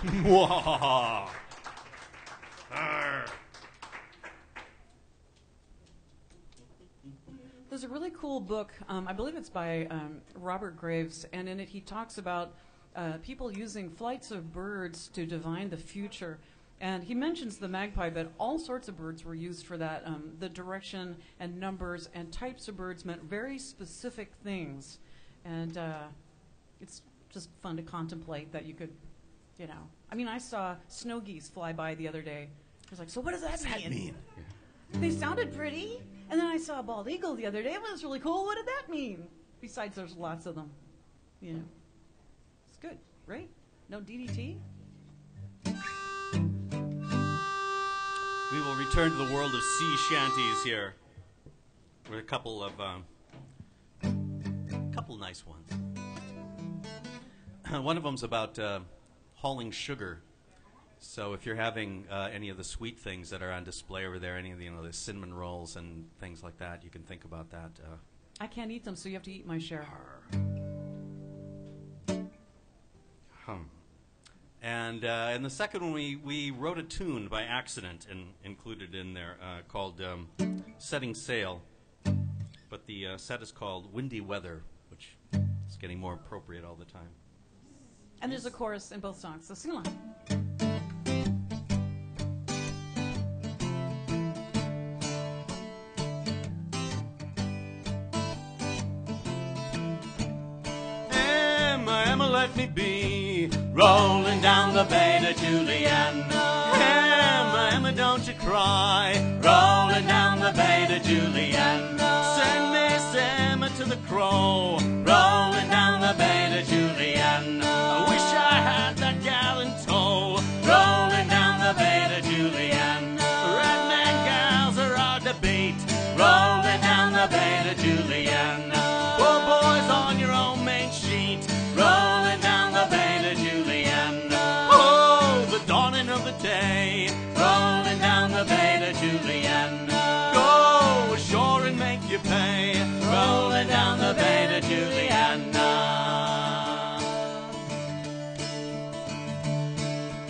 Mwahaha. There's a really cool book, I believe it's by Robert Graves, and in it he talks about people using flights of birds to divine the future. And he mentions the magpie, but all sorts of birds were used for that. The direction and numbers and types of birds meant very specific things. And it's just fun to contemplate that you could, you know. I mean, I saw snow geese fly by the other day. I was like, so what does that mean? They sounded pretty. And then I saw a bald eagle the other day. It was really cool. What did that mean? Besides, there's lots of them. You know. It's good, right? No DDT? We will return to the world of sea shanties here with a couple nice ones. One of them's about hauling sugar. So if you're having any of the sweet things that are on display over there, any of the, the cinnamon rolls and things like that, you can think about that. I can't eat them, so you have to eat my share. And in the second one, we wrote a tune by accident and included in there called Setting Sail. But the set is called Windy Weather, which is getting more appropriate all the time. And there's a chorus in both songs, so sing along. Emma, let me be rolling down the bay to Juliana. Emma, don't you cry, rolling down the bay to Juliana. Send Miss Emma to the Crow, rolling down the bay to Juliana. I wish I had that gal in tow, rolling down the bay to Juliana. Redman gals are hard to beat, rolling down the bay to Juliana. Poor boys on your own main sheet, rolling down the bay to Juliana. Oh, the dawning of the day, rolling down the bay to Juliana. Go ashore and make your pay, rolling down the bay to Juliana.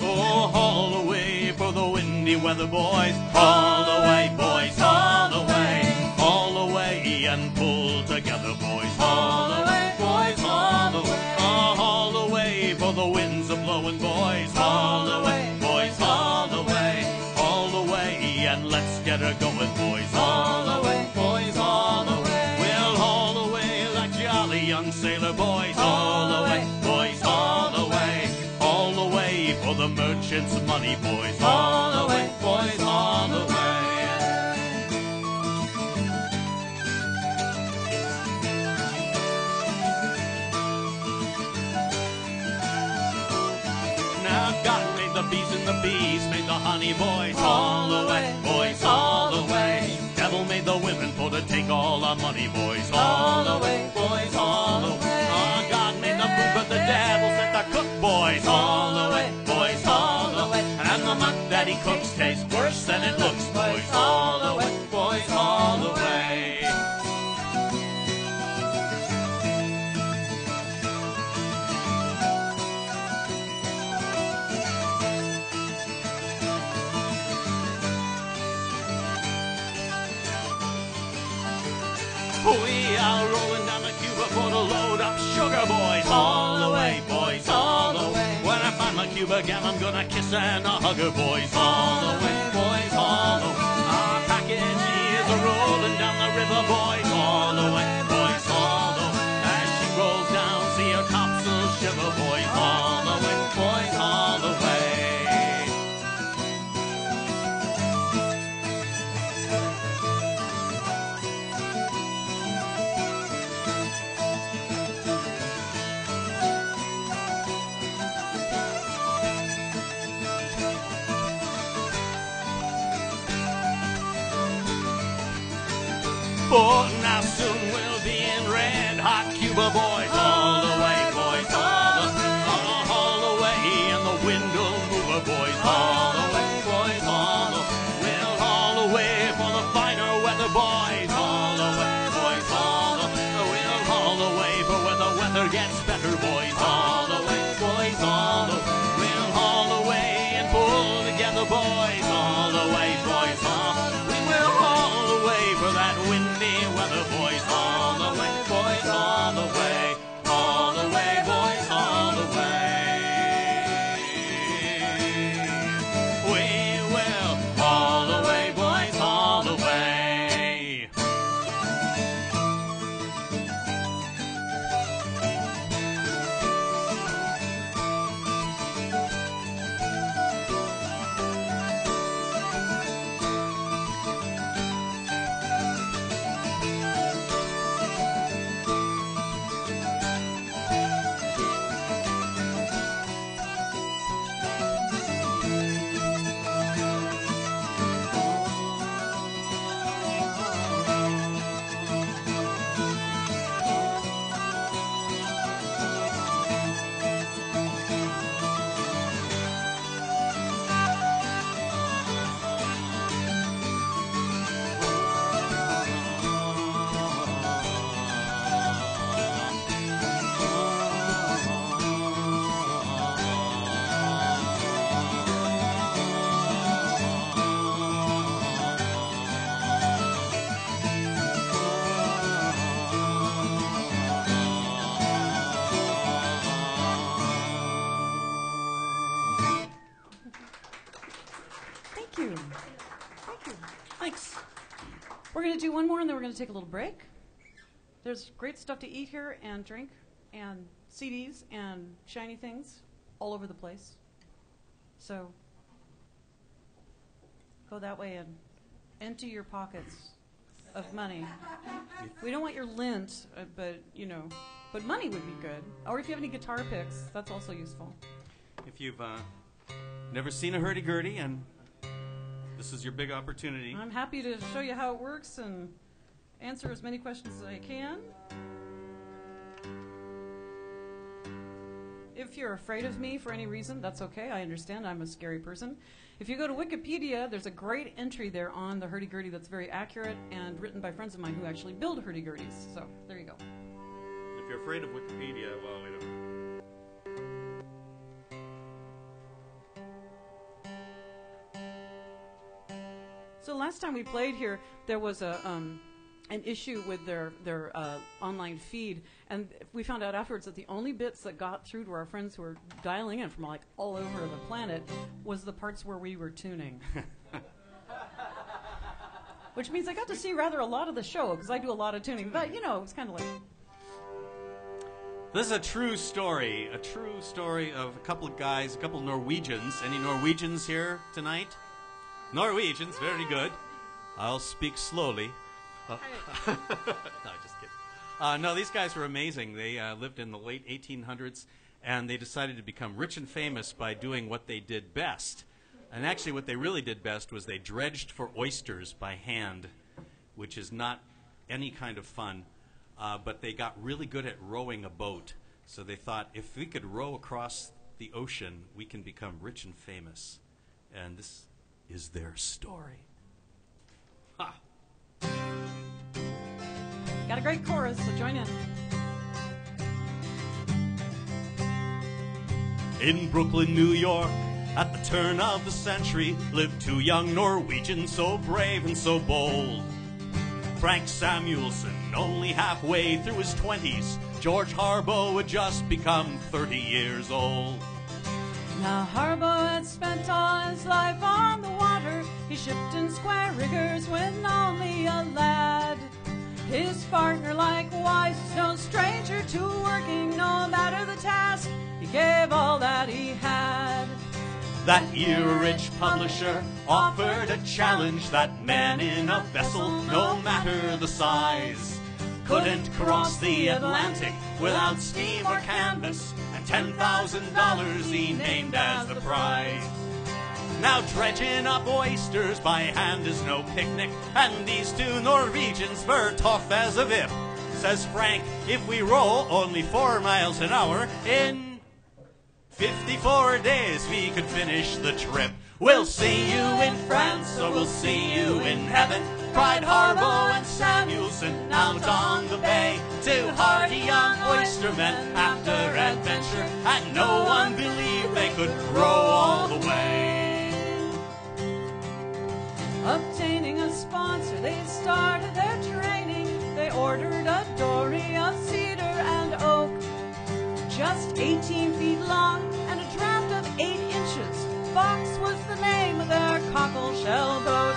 Oh, haul away for the windy weather, boys. Haul away, boys, haul away. Haul away and pull together, boys. Haul away, boys, haul away. Oh, haul away for the winds are blowing, boys. Haul away, boys, haul away. Haul away and let's get her going, boys. Haul away, boys, haul away. We'll haul away like jolly young sailor boys. Haul away, boys, haul away. Haul away for the merchant's money, boys. Haul away, boys, haul away. Now God made the bees and the bees made the honey, boys. Haul away, boys, haul away. Devil made the women for to take all our money, boys. Haul away, boys, haul away. Oh, God made the food, but the devil sent the cook, boys. Haul away, boys, haul away. And the muck that he cooks tastes worse than it looks, boys. Haul away, boys, haul away. We are rolling down the Cuba for to load up sugar, boys. All the way, boys, all the way. When I find my Cuba gal, I'm gonna kiss and hug her, boys. All the way, boys, all the way. Our package is rolling down the river, boys. All the way, boys, all the way. As she rolls down, see her topsail shiver, boys. All the way, boys, all the way. For now soon we'll be in red hot Cuba, boys. All the way, boys, all the way, and the wind will move her, boys. All the way, boys, all the way. We'll haul away for the finer weather, boys. All the way, boys, all the way. We'll haul away for where the weather gets better, boys. All the way, boys, all the way. going to do one more, and then we're going to take a little break. There's great stuff to eat here and drink and CDs and shiny things all over the place. So go that way and empty your pockets of money. We don't want your lint, but money would be good. Or if you have any guitar picks, that's also useful. If you've never seen a hurdy-gurdy and this is your big opportunity. I'm happy to show you how it works and answer as many questions as I can. If you're afraid of me for any reason, that's okay. I understand. I'm a scary person. If you go to Wikipedia, there's a great entry there on the hurdy-gurdy that's very accurate and written by friends of mine who actually build hurdy-gurdies. So there you go. If you're afraid of Wikipedia, well, we don't. So last time we played here, there was an issue with their online feed, and we found out afterwards that the only bits that got through to our friends who were dialing in from like all over the planet was the parts where we were tuning. Which means I got to see rather a lot of the show, because I do a lot of tuning, but it was kind of like... This is a true story of a couple of guys, a couple of Norwegians. Any Norwegians here tonight? Norwegians, very good. I'll speak slowly. No, just kidding. No, these guys were amazing. They lived in the late 1800s, and they decided to become rich and famous by doing what they did best. And actually what they really did best was they dredged for oysters by hand, which is not any kind of fun. But they got really good at rowing a boat. So they thought, if we could row across the ocean, we can become rich and famous. And this is their story. Ha! Got a great chorus, so join in. In Brooklyn, New York, at the turn of the century, lived two young Norwegians so brave and so bold. Frank Samuelson, only halfway through his 20s. George Harbaugh had just become 30 years old. Now Harbaugh had spent all his life on the water. He shipped in square riggers when only a lad. His partner likewise is no stranger to working, no matter the task. He gave all that he had. That year a rich publisher offered a challenge that men in a vessel, no matter the size, couldn't cross the Atlantic without steam or canvas, and $10,000 he named as the prize. Now dredging up oysters by hand is no picnic, and these two Norwegians were tough as a whip. Says Frank, if we row only 4 miles an hour, in 54 days we could finish the trip. We'll see you in France, or we'll see you in heaven, cried Harbaugh and Samuelson out on the bay. Two hearty young oystermen after adventure, and no one believed they could row all the way. Obtaining a sponsor, they started their training. They ordered a dory of cedar and oak, just 18 feet long and a draft of 8 inches. Fox was the name of their cockle shell boat.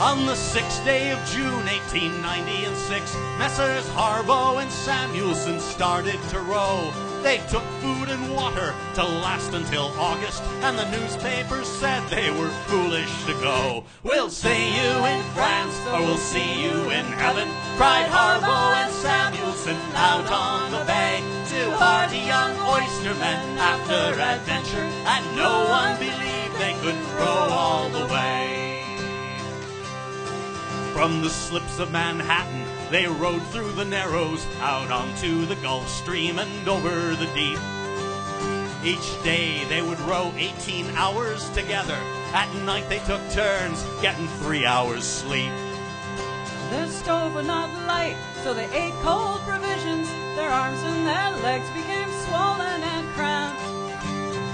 On the 6th day of June, 1896, Messrs. Harbaugh and Samuelson started to row. They took food and water to last until August, and the newspapers said they were foolish to go. We'll see you in France, or we'll see you in heaven, cried Harbaugh and Samuelson out on the bay. Two hearty young oystermen after adventure, and no one believed they could row all the way. From the slips of Manhattan, they rode through the Narrows, out onto the Gulf Stream and over the deep. Each day they would row 18 hours together. At night they took turns, getting 3 hours sleep. Their stove would not light, so they ate cold provisions. Their arms and their legs became swollen and cramped.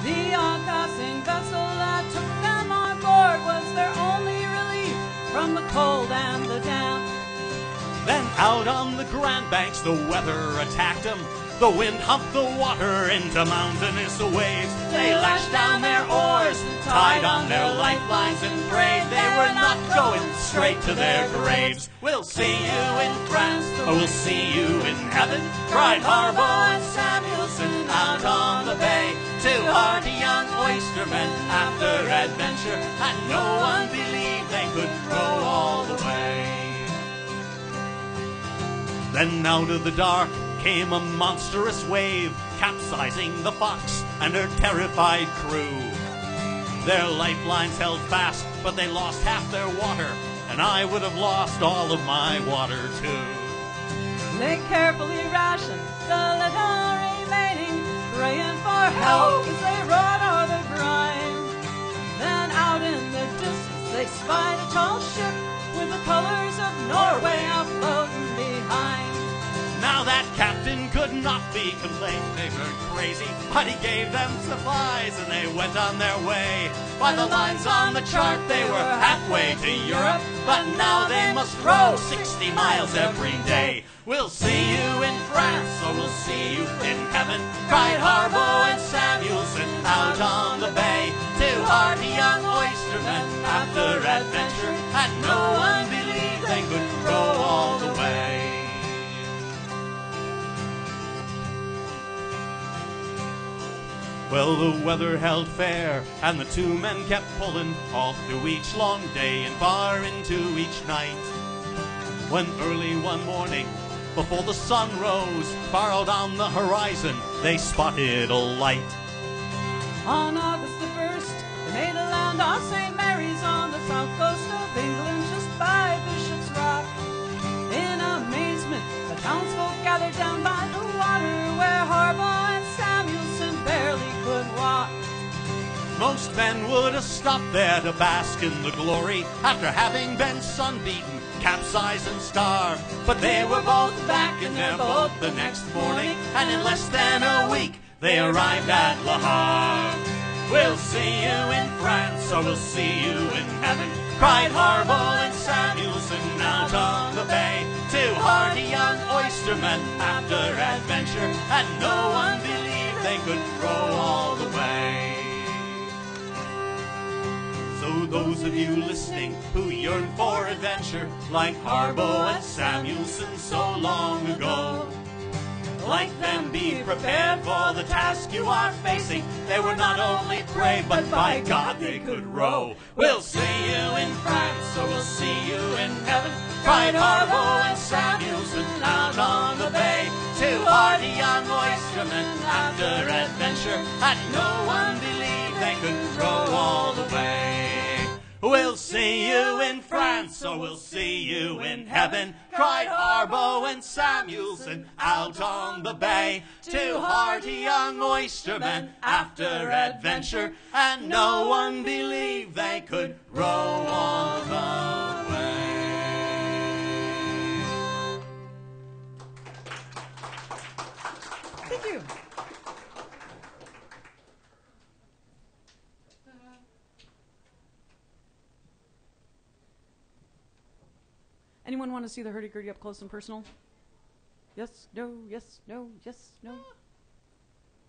The odd passing vessel that took them on board was their only relief from the cold and the damp. Then out on the Grand Banks the weather attacked them. The wind humped the water into mountainous waves. They lashed down their oars, tied on their lifelines, and prayed they were not going straight to their graves. We'll see you in France, or we'll see you in heaven, cried Harbaugh and Samuelson out on the bay. Two hearty young oystermen after adventure, and no one believed they could row all the way. Then out of the dark came a monstrous wave, capsizing the Fox and her terrified crew. Their lifelines held fast, but they lost half their water, and I would have lost all of my water too. They carefully rationed the little remaining, praying for help as they rode o'er the brine. Then out in the distance they spied a tall ship with the colors of Norway out floating behind. Now that captain could not be complained, they were crazy, but he gave them supplies and they went on their way. By the lines on the chart they were halfway to Europe, but now they must row 60 miles every day. We'll see you in France, or we'll see you in heaven, cried Harbaugh and Samuelson out on the bay. Two hearty young oystermen after adventure, and no one believed they could row all the way. Well, the weather held fair, and the two men kept pulling all through each long day and far into each night. When early one morning, before the sun rose, far out on the horizon, they spotted a light. On August the 1st, they made a land off St. Mary's on the south coast of England, just by Bishop's Rock. In amazement, the townsfolk gathered down by the water, where Harbaugh and Samuelson barely could walk. Most men would have stopped there to bask in the glory, after having been sunbeaten, capsized and starved. But they were both back in their boat the next morning, and in less than a week they arrived at Le Havre. We'll see you in France, or we'll see you in heaven, cried Harbaugh and Samuelson out on the bay. Two hearty young oystermen after adventure, and no one believed they could row all the way. So those of you listening who yearn for adventure, like Harbaugh and Samuelson so long ago, like them, be prepared for the task you are facing. They were not only brave, but by God they could row. We'll see you in France, or we'll see you in heaven, cried Harbaugh and Samuelson out on the bay. Two hearty young oystermen after adventure, and no one believed they could row all the way. We'll see you in France, or we'll see you in heaven, cried Harbaugh and Samuelson out on the bay. Two hearty young oystermen after adventure, and no one believed they could row all the way. Thank you. Anyone want to see the hurdy-gurdy up close and personal? Yes, no, yes, no, yes, no.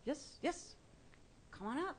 Yes, yes. Come on up.